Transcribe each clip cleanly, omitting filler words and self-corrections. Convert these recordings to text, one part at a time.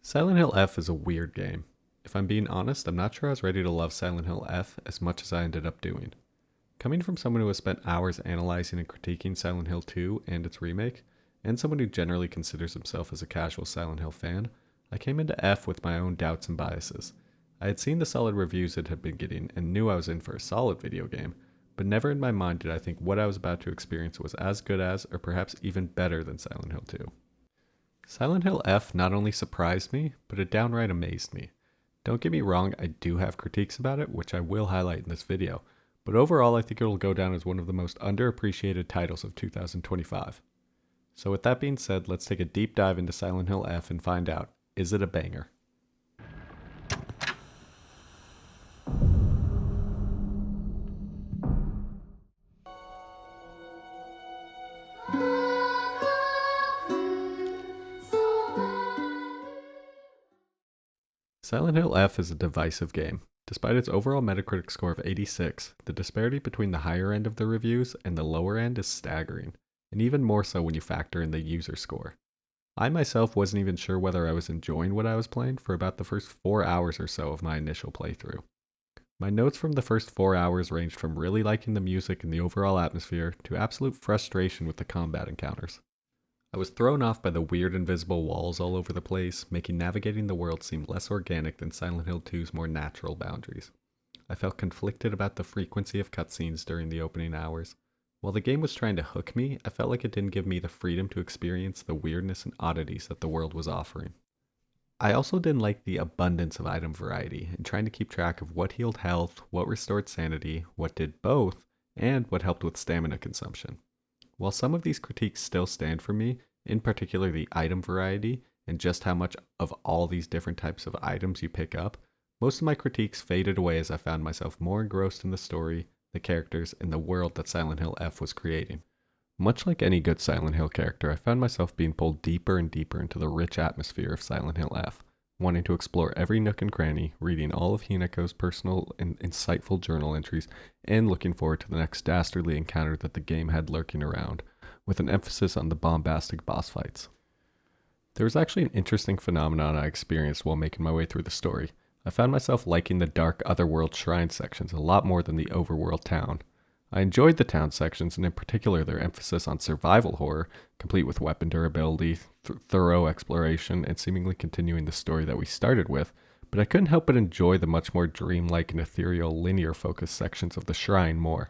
Silent Hill F is a weird game. If I'm being honest, I'm not sure I was ready to love Silent Hill F as much as I ended up doing. Coming from someone who has spent hours analyzing and critiquing Silent Hill 2 and its remake, and someone who generally considers himself as a casual Silent Hill fan, I came into F with my own doubts and biases. I had seen the solid reviews it had been getting and knew I was in for a solid video game, but never in my mind did I think what I was about to experience was as good as, or perhaps even better than Silent Hill 2. Silent Hill F not only surprised me, but it downright amazed me. Don't get me wrong, I do have critiques about it, which I will highlight in this video, but overall I think it'll go down as one of the most underappreciated titles of 2025. So with that being said, let's take a deep dive into Silent Hill F and find out, is it a banger? Silent Hill F is a divisive game. Despite its overall Metacritic score of 86, the disparity between the higher end of the reviews and the lower end is staggering, and even more so when you factor in the user score. I myself wasn't even sure whether I was enjoying what I was playing for about the first 4 hours or so of my initial playthrough. My notes from the first 4 hours ranged from really liking the music and the overall atmosphere to absolute frustration with the combat encounters. I was thrown off by the weird invisible walls all over the place, making navigating the world seem less organic than Silent Hill 2's more natural boundaries. I felt conflicted about the frequency of cutscenes during the opening hours. While the game was trying to hook me, I felt like it didn't give me the freedom to experience the weirdness and oddities that the world was offering. I also didn't like the abundance of item variety and trying to keep track of what healed health, what restored sanity, what did both, and what helped with stamina consumption. While some of these critiques still stand for me, in particular the item variety and just how much of all these different types of items you pick up, most of my critiques faded away as I found myself more engrossed in the story, the characters, and the world that Silent Hill F was creating. Much like any good Silent Hill character, I found myself being pulled deeper and deeper into the rich atmosphere of Silent Hill F, wanting to explore every nook and cranny, reading all of Hineko's personal and insightful journal entries, and looking forward to the next dastardly encounter that the game had lurking around, with an emphasis on the bombastic boss fights. There was actually an interesting phenomenon I experienced while making my way through the story. I found myself liking the dark otherworld shrine sections a lot more than the overworld town. I enjoyed the town sections, and in particular their emphasis on survival horror, complete with weapon durability, thorough exploration, and seemingly continuing the story that we started with, but I couldn't help but enjoy the much more dreamlike and ethereal linear-focused sections of the shrine more.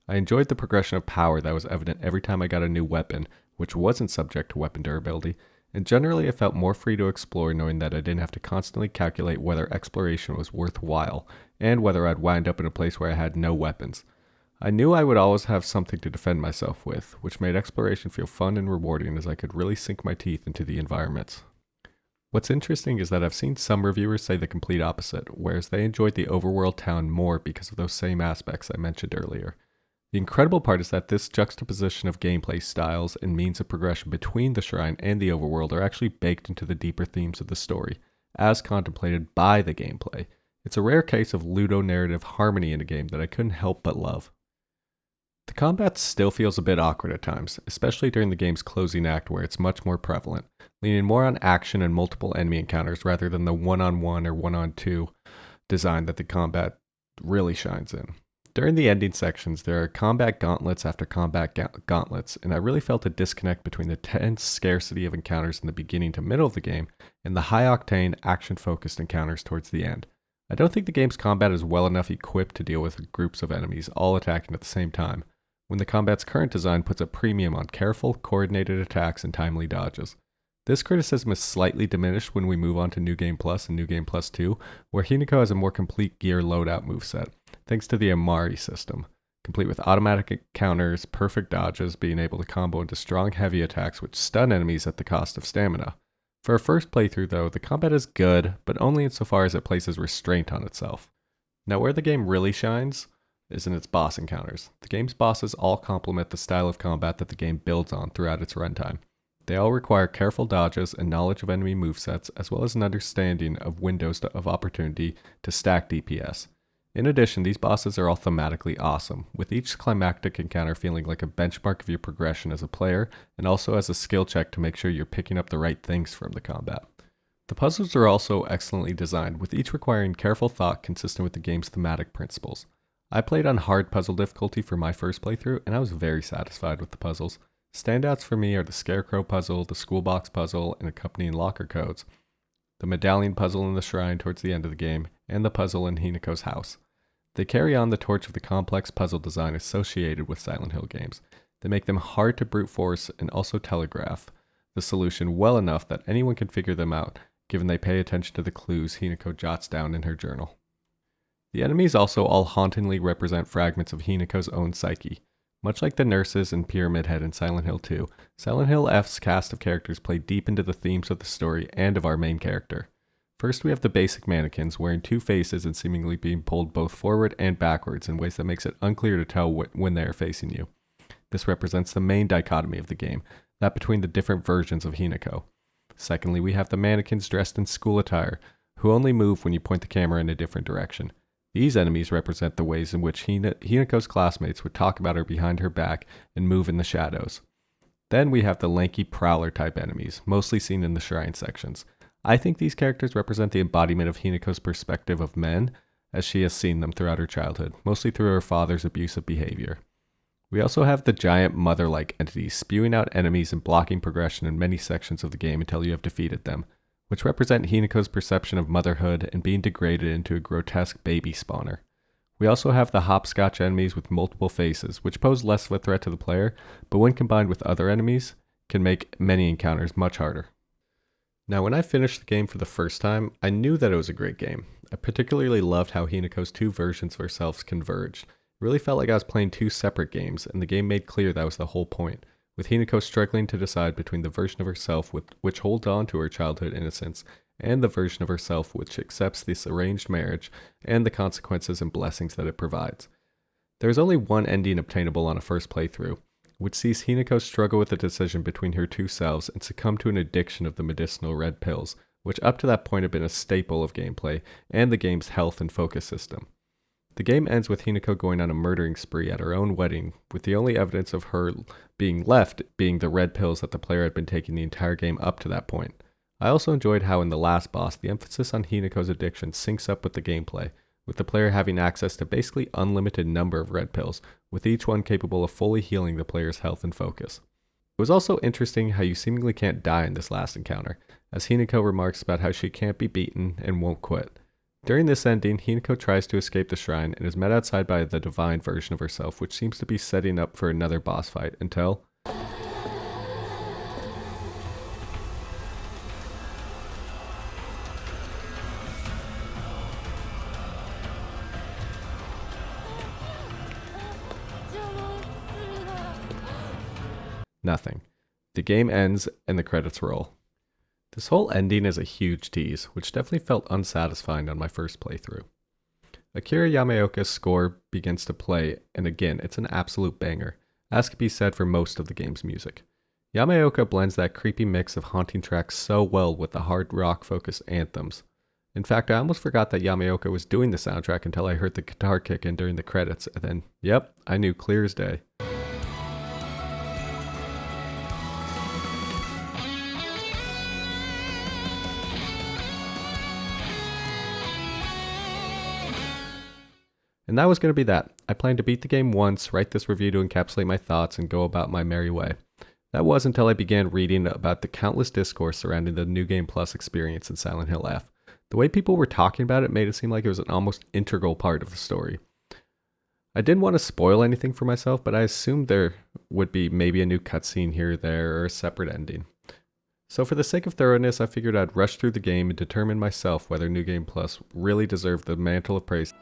I enjoyed the progression of power that was evident every time I got a new weapon, which wasn't subject to weapon durability, and generally I felt more free to explore knowing that I didn't have to constantly calculate whether exploration was worthwhile, and whether I'd wind up in a place where I had no weapons. I knew I would always have something to defend myself with, which made exploration feel fun and rewarding as I could really sink my teeth into the environments. What's interesting is that I've seen some reviewers say the complete opposite, whereas they enjoyed the overworld town more because of those same aspects I mentioned earlier. The incredible part is that this juxtaposition of gameplay styles and means of progression between the shrine and the overworld are actually baked into the deeper themes of the story, as contemplated by the gameplay. It's a rare case of ludonarrative harmony in a game that I couldn't help but love. The combat still feels a bit awkward at times, especially during the game's closing act where it's much more prevalent, leaning more on action and multiple enemy encounters rather than the one-on-one or one-on-two design that the combat really shines in. During the ending sections, there are combat gauntlets after combat gauntlets, and I really felt a disconnect between the tense scarcity of encounters in the beginning to middle of the game and the high-octane, action-focused encounters towards the end. I don't think the game's combat is well enough equipped to deal with groups of enemies all attacking at the same time, when the combat's current design puts a premium on careful, coordinated attacks and timely dodges. This criticism is slightly diminished when we move on to New Game Plus and New Game Plus 2, where Hineko has a more complete gear loadout moveset, thanks to the Amari system, complete with automatic counters, perfect dodges, being able to combo into strong heavy attacks which stun enemies at the cost of stamina. For a first playthrough though, the combat is good, but only insofar as it places restraint on itself. Now where the game really shines is in its boss encounters. The game's bosses all complement the style of combat that the game builds on throughout its runtime. They all require careful dodges and knowledge of enemy movesets, as well as an understanding of windows of opportunity to stack DPS. In addition, these bosses are all thematically awesome, with each climactic encounter feeling like a benchmark of your progression as a player, and also as a skill check to make sure you're picking up the right things from the combat. The puzzles are also excellently designed, with each requiring careful thought consistent with the game's thematic principles. I played on hard puzzle difficulty for my first playthrough, and I was very satisfied with the puzzles. Standouts for me are the Scarecrow puzzle, the Schoolbox puzzle, and accompanying locker codes, the medallion puzzle in the shrine towards the end of the game, and the puzzle in Hinako's house. They carry on the torch of the complex puzzle design associated with Silent Hill games. They make them hard to brute force and also telegraph the solution well enough that anyone can figure them out, given they pay attention to the clues Hinako jots down in her journal. The enemies also all hauntingly represent fragments of Hinako's own psyche. Much like the nurses in Pyramid Head in Silent Hill 2, Silent Hill F's cast of characters play deep into the themes of the story and of our main character. First, we have the basic mannequins wearing two faces and seemingly being pulled both forward and backwards in ways that makes it unclear to tell when they are facing you. This represents the main dichotomy of the game, that between the different versions of Hinako. Secondly, we have the mannequins dressed in school attire, who only move when you point the camera in a different direction. These enemies represent the ways in which Hinako's classmates would talk about her behind her back and move in the shadows. Then we have the lanky prowler type enemies, mostly seen in the shrine sections. I think these characters represent the embodiment of Hinako's perspective of men, as she has seen them throughout her childhood, mostly through her father's abusive behavior. We also have the giant mother-like entities spewing out enemies and blocking progression in many sections of the game until you have defeated them, which represent Hinako's perception of motherhood and being degraded into a grotesque baby spawner. We also have the hopscotch enemies with multiple faces, which pose less of a threat to the player, but when combined with other enemies, can make many encounters much harder. Now, when I finished the game for the first time, I knew that it was a great game. I particularly loved how Hinako's two versions of herself converged. It really felt like I was playing two separate games, and the game made clear that was the whole point, with Hinako struggling to decide between the version of herself which holds on to her childhood innocence and the version of herself which accepts this arranged marriage and the consequences and blessings that it provides. There is only one ending obtainable on a first playthrough, which sees Hinako struggle with the decision between her two selves and succumb to an addiction of the medicinal red pills, which up to that point had been a staple of gameplay and the game's health and focus system. The game ends with Hinako going on a murdering spree at her own wedding, with the only evidence of her being left being the red pills that the player had been taking the entire game up to that point. I also enjoyed how in the last boss, the emphasis on Hinako's addiction syncs up with the gameplay, with the player having access to basically unlimited number of red pills, with each one capable of fully healing the player's health and focus. It was also interesting how you seemingly can't die in this last encounter, as Hinako remarks about how she can't be beaten and won't quit. During this ending, Hinako tries to escape the shrine and is met outside by the divine version of herself, which seems to be setting up for another boss fight until... nothing. The game ends and the credits roll. This whole ending is a huge tease, which definitely felt unsatisfying on my first playthrough. Akira Yamaoka's score begins to play, and again, it's an absolute banger, as could be said for most of the game's music. Yamaoka blends that creepy mix of haunting tracks so well with the hard rock-focused anthems. In fact, I almost forgot that Yamaoka was doing the soundtrack until I heard the guitar kick in during the credits, and then, yep, I knew clear as day. And that was going to be that. I planned to beat the game once, write this review to encapsulate my thoughts, and go about my merry way. That was until I began reading about the countless discourse surrounding the New Game Plus experience in Silent Hill F. The way people were talking about it made it seem like it was an almost integral part of the story. I didn't want to spoil anything for myself, but I assumed there would be maybe a new cutscene here or there, or a separate ending. So for the sake of thoroughness, I figured I'd rush through the game and determine myself whether New Game Plus really deserved the mantle of praise.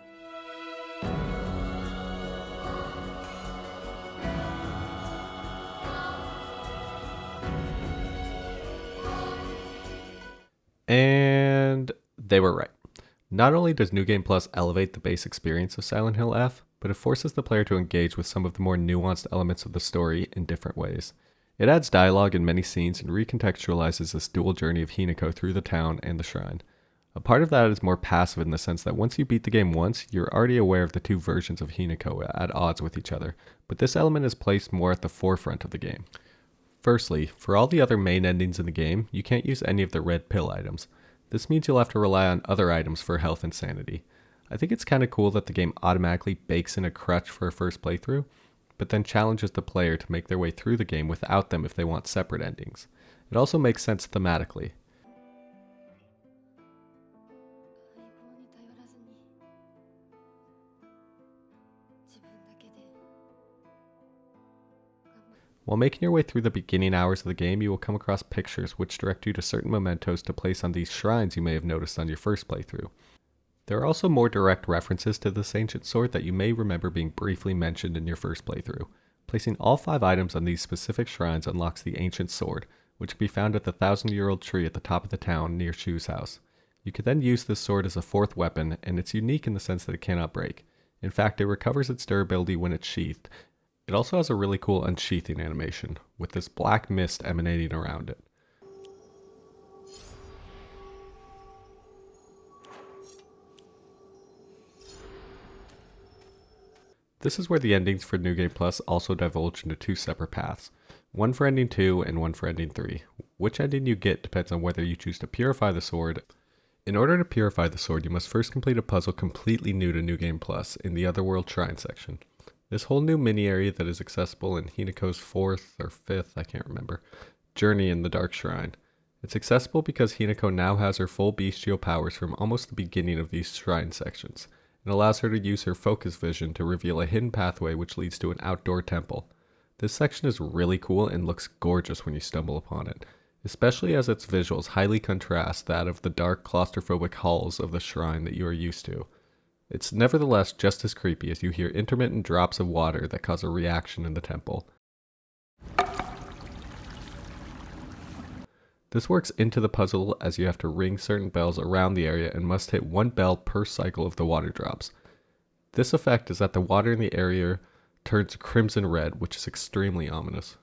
And they were right. Not only does New Game Plus elevate the base experience of Silent Hill F, but it forces the player to engage with some of the more nuanced elements of the story in different ways. It adds dialogue in many scenes and recontextualizes this dual journey of Hinako through the town and the shrine. A part of that is more passive in the sense that once you beat the game once, you're already aware of the two versions of Hinako at odds with each other, but this element is placed more at the forefront of the game. Firstly, for all the other main endings in the game, you can't use any of the red pill items. This means you'll have to rely on other items for health and sanity. I think it's kind of cool that the game automatically bakes in a crutch for a first playthrough, but then challenges the player to make their way through the game without them if they want separate endings. It also makes sense thematically. While making your way through the beginning hours of the game, you will come across pictures which direct you to certain mementos to place on these shrines you may have noticed on your first playthrough. There are also more direct references to this ancient sword that you may remember being briefly mentioned in your first playthrough. Placing all 5 items on these specific shrines unlocks the ancient sword, which can be found at the 1,000-year-old tree at the top of the town near Shu's house. You can then use this sword as a 4th weapon, and it's unique in the sense that it cannot break. In fact, it recovers its durability when it's sheathed. It also has a really cool unsheathing animation, with this black mist emanating around it. This is where the endings for New Game Plus also divulge into 2 separate paths, one for Ending 2 and one for Ending 3. Which ending you get depends on whether you choose to purify the sword. In order to purify the sword, you must first complete a puzzle completely new to New Game Plus in the Otherworld Shrine section. This whole new mini area that is accessible in Hinako's 4th or 5th, I can't remember, journey in the Dark Shrine. It's accessible because Hinako now has her full bestial powers from almost the beginning of these shrine sections, and allows her to use her focus vision to reveal a hidden pathway which leads to an outdoor temple. This section is really cool and looks gorgeous when you stumble upon it, especially as its visuals highly contrast that of the dark claustrophobic halls of the shrine that you are used to. It's nevertheless just as creepy as you hear intermittent drops of water that cause a reaction in the temple. This works into the puzzle as you have to ring certain bells around the area and must hit 1 bell per cycle of the water drops. This effect is that the water in the area turns crimson red, which is extremely ominous.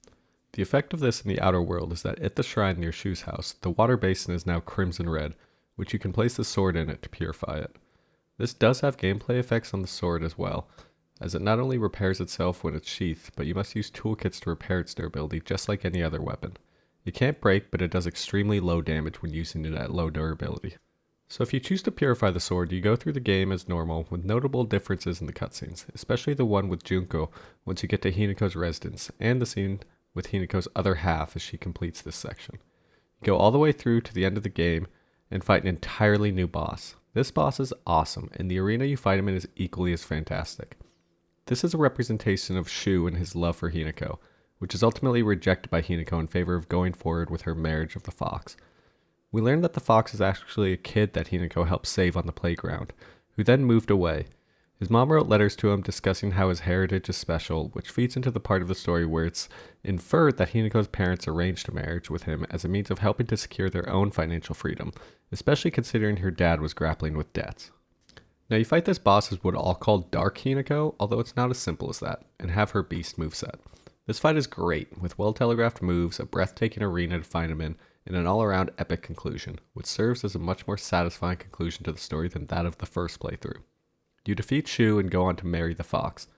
The effect of this in the outer world is that at the shrine near Shu's house, the water basin is now crimson red, which you can place the sword in it to purify it. This does have gameplay effects on the sword as well, as it not only repairs itself when it's sheathed, but you must use toolkits to repair its durability just like any other weapon. It can't break, but it does extremely low damage when using it at low durability. So if you choose to purify the sword, you go through the game as normal, with notable differences in the cutscenes, especially the one with Junko once you get to Hinako's residence, and the scene with Hinako's other half as she completes this section. You go all the way through to the end of the game, and fight an entirely new boss. This boss is awesome, and the arena you fight him in is equally as fantastic. This is a representation of Shu and his love for Hinako, which is ultimately rejected by Hinako in favor of going forward with her marriage of the fox. We learn that the fox is actually a kid that Hinako helped save on the playground, who then moved away. His mom wrote letters to him discussing how his heritage is special, which feeds into the part of the story where it's inferred that Hinako's parents arranged a marriage with him as a means of helping to secure their own financial freedom, especially considering her dad was grappling with debts. Now you fight this boss as what I'll call Dark Hinako, although it's not as simple as that, and have her beast moveset. This fight is great, with well-telegraphed moves, a breathtaking arena to find him in, and an all-around epic conclusion, which serves as a much more satisfying conclusion to the story than that of the first playthrough. You defeat Shu and go on to marry the fox.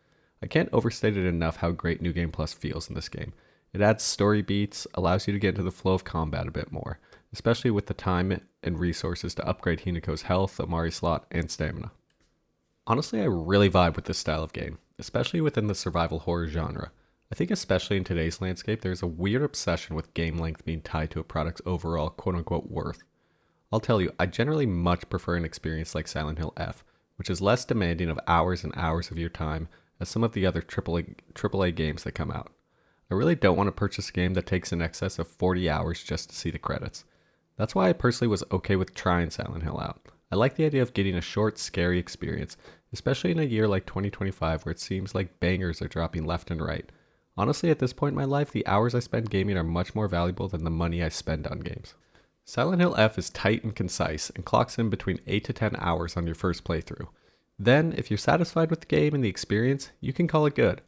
I can't overstate it enough how great New Game Plus feels in this game. It adds story beats, allows you to get into the flow of combat a bit more, especially with the time and resources to upgrade Hinako's health, Amari slot, and stamina. Honestly, I really vibe with this style of game, especially within the survival horror genre. I think especially in today's landscape, there's a weird obsession with game length being tied to a product's overall quote-unquote worth. I'll tell you, I generally much prefer an experience like Silent Hill F, which is less demanding of hours and hours of your time as some of the other AAA games that come out. I really don't want to purchase a game that takes in excess of 40 hours just to see the credits. That's why I personally was okay with trying Silent Hill out. I like the idea of getting a short, scary experience, especially in a year like 2025 where it seems like bangers are dropping left and right. Honestly, at this point in my life, the hours I spend gaming are much more valuable than the money I spend on games. Silent Hill F is tight and concise and clocks in between 8 to 10 hours on your first playthrough. Then, if you're satisfied with the game and the experience, you can call it good.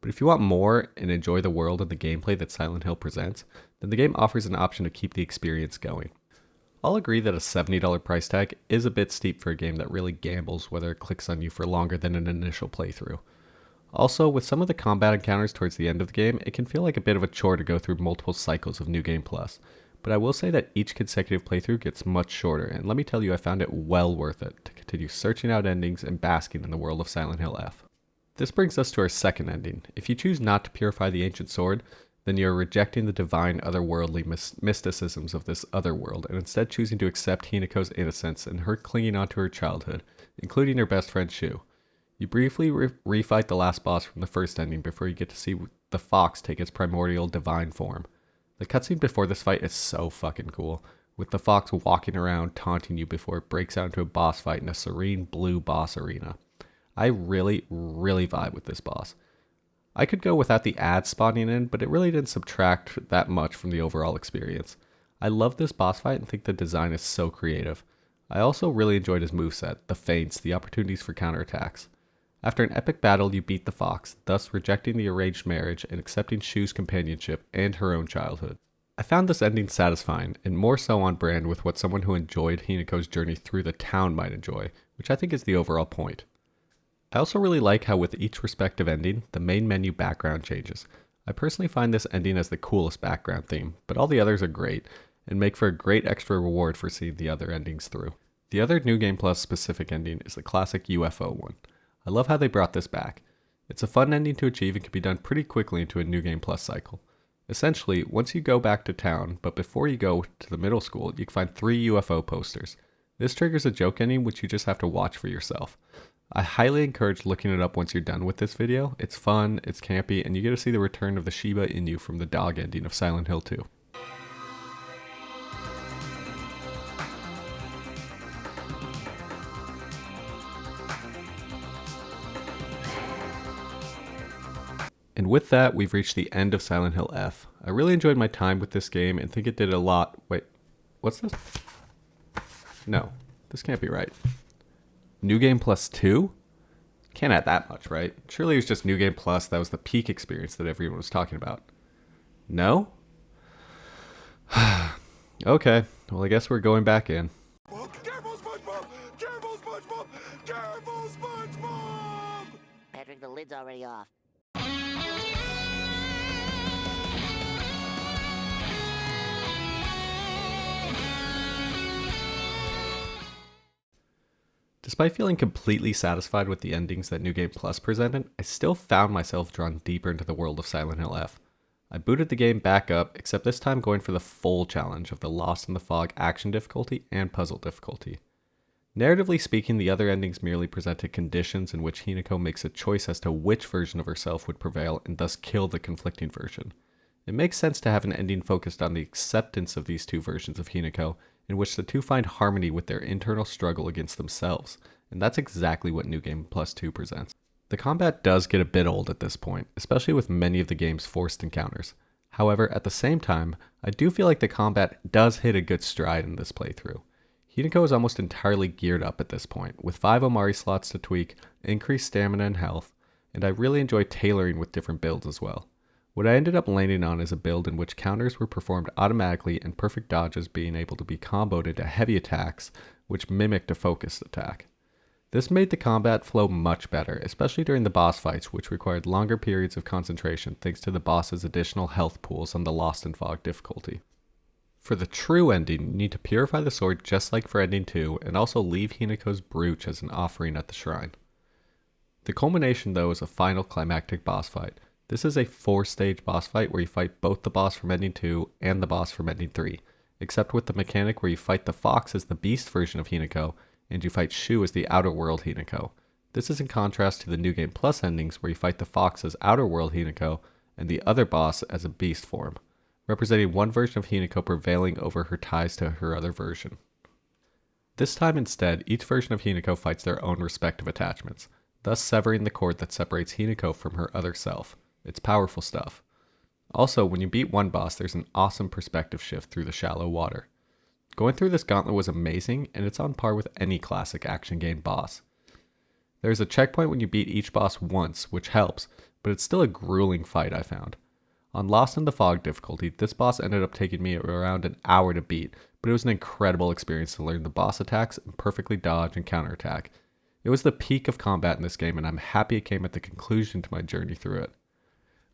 But if you want more and enjoy the world and the gameplay that Silent Hill presents, then the game offers an option to keep the experience going. I'll agree that a $70 price tag is a bit steep for a game that really gambles whether it clicks on you for longer than an initial playthrough. Also, with some of the combat encounters towards the end of the game, it can feel like a bit of a chore to go through multiple cycles of New Game Plus. but I will say that each consecutive playthrough gets much shorter, and let me tell you, I found it well worth it to continue searching out endings and basking in the world of Silent Hill F. This brings us to our second ending. If you choose not to purify the ancient sword, then you're rejecting the divine otherworldly mysticisms of this other world, and instead choosing to accept Hinako's innocence and her clinging onto her childhood, including her best friend Shu. You briefly refight the last boss from the first ending before you get to see the fox take its primordial divine form. The cutscene before this fight is so fucking cool, with the fox walking around taunting you before it breaks out into a boss fight in a serene blue boss arena. I really vibe with this boss. I could go without the ads spawning in, but it really didn't subtract that much from the overall experience. I love this boss fight and think the design is so creative. I also really enjoyed his moveset, the feints, the opportunities for counterattacks. After an epic battle, you beat the fox, thus rejecting the arranged marriage and accepting Shu's companionship and her own childhood. I found this ending satisfying, and more so on brand with what someone who enjoyed Hinako's journey through the town might enjoy, which I think is the overall point. I also really like how with each respective ending, the main menu background changes. I personally find this ending as the coolest background theme, but all the others are great, and make for a great extra reward for seeing the other endings through. The other New Game Plus specific ending is the classic UFO one. I love how they brought this back. It's a fun ending to achieve and can be done pretty quickly into a New Game Plus cycle. Essentially, once you go back to town, but before you go to the middle school, you can find 3 UFO posters. This triggers a joke ending which you just have to watch for yourself. I highly encourage looking it up once you're done with this video. It's fun, it's campy, and you get to see the return of the Shiba Inu from the dog ending of Silent Hill 2. And with that, we've reached the end of Silent Hill F. I really enjoyed my time with this game and think it did a lot. Wait, what's this? No, this can't be right. New Game Plus 2? Can't add that much, right? Surely it was just New Game Plus. That was the peak experience that everyone was talking about. No? Okay, well I guess we're going back in. Careful, SpongeBob! Careful, SpongeBob! Careful, SpongeBob! Patrick, the lid's already off. Despite feeling completely satisfied with the endings that New Game Plus presented, I still found myself drawn deeper into the world of Silent Hill F. I booted the game back up, except this time going for the full challenge of the Lost in the Fog action difficulty and puzzle difficulty. Narratively speaking, the other endings merely presented conditions in which Hinako makes a choice as to which version of herself would prevail and thus kill the conflicting version. It makes sense to have an ending focused on the acceptance of these two versions of Hinako, in which the two find harmony with their internal struggle against themselves, and that's exactly what New Game Plus 2 presents. The combat does get a bit old at this point, especially with many of the game's forced encounters. However, at the same time, I do feel like the combat does hit a good stride in this playthrough. Hinako is almost entirely geared up at this point, with 5 Omari slots to tweak, increased stamina and health, and I really enjoy tailoring with different builds as well. What I ended up landing on is a build in which counters were performed automatically and perfect dodges being able to be comboed into heavy attacks, which mimicked a focused attack. This made the combat flow much better, especially during the boss fights, which required longer periods of concentration thanks to the boss's additional health pools on the Lost in Fog difficulty. For the true ending, you need to purify the sword just like for ending 2, and also leave Hinako's brooch as an offering at the shrine. The culmination, though, is a final climactic boss fight. This is a 4-stage boss fight where you fight both the boss from ending 2 and the boss from ending 3, except with the mechanic where you fight the fox as the beast version of Hinako, and you fight Shu as the Outer World Hinako. This is in contrast to the New Game Plus endings where you fight the fox as Outer World Hinako and the other boss as a beast form, representing one version of Hinako prevailing over her ties to her other version. This time instead, each version of Hinako fights their own respective attachments, thus severing the cord that separates Hinako from her other self. It's powerful stuff. Also, when you beat one boss, there's an awesome perspective shift through the shallow water. Going through this gauntlet was amazing, and it's on par with any classic action game boss. There's a checkpoint when you beat each boss once, which helps, but it's still a grueling fight I found. On Lost in the Fog difficulty, this boss ended up taking me around an hour to beat, but it was an incredible experience to learn the boss attacks and perfectly dodge and counterattack. It was the peak of combat in this game, and I'm happy it came at the conclusion to my journey through it.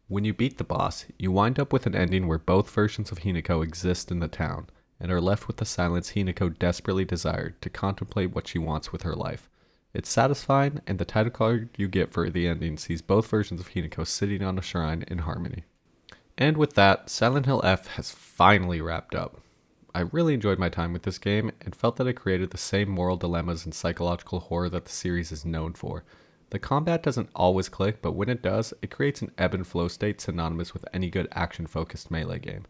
When you beat the boss, you wind up with an ending where both versions of Hinako exist in the town, and are left with the silence Hinako desperately desired to contemplate what she wants with her life. It's satisfying, and the title card you get for the ending sees both versions of Hinako sitting on a shrine in harmony. And with that, Silent Hill F has finally wrapped up. I really enjoyed my time with this game, and felt that it created the same moral dilemmas and psychological horror that the series is known for. The combat doesn't always click, but when it does, it creates an ebb and flow state synonymous with any good action-focused melee game.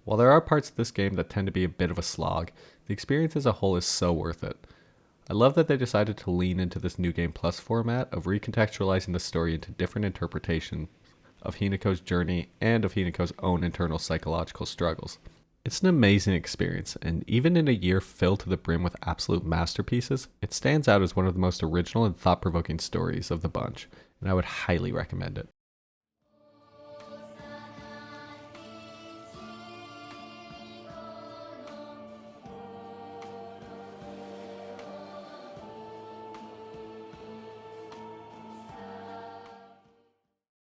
While there are parts of this game that tend to be a bit of a slog, the experience as a whole is so worth it. I love that they decided to lean into this New Game Plus format of recontextualizing the story into different interpretations of Hinako's journey and of Hinako's own internal psychological struggles. It's an amazing experience, and even in a year filled to the brim with absolute masterpieces, it stands out as one of the most original and thought-provoking stories of the bunch, and I would highly recommend it.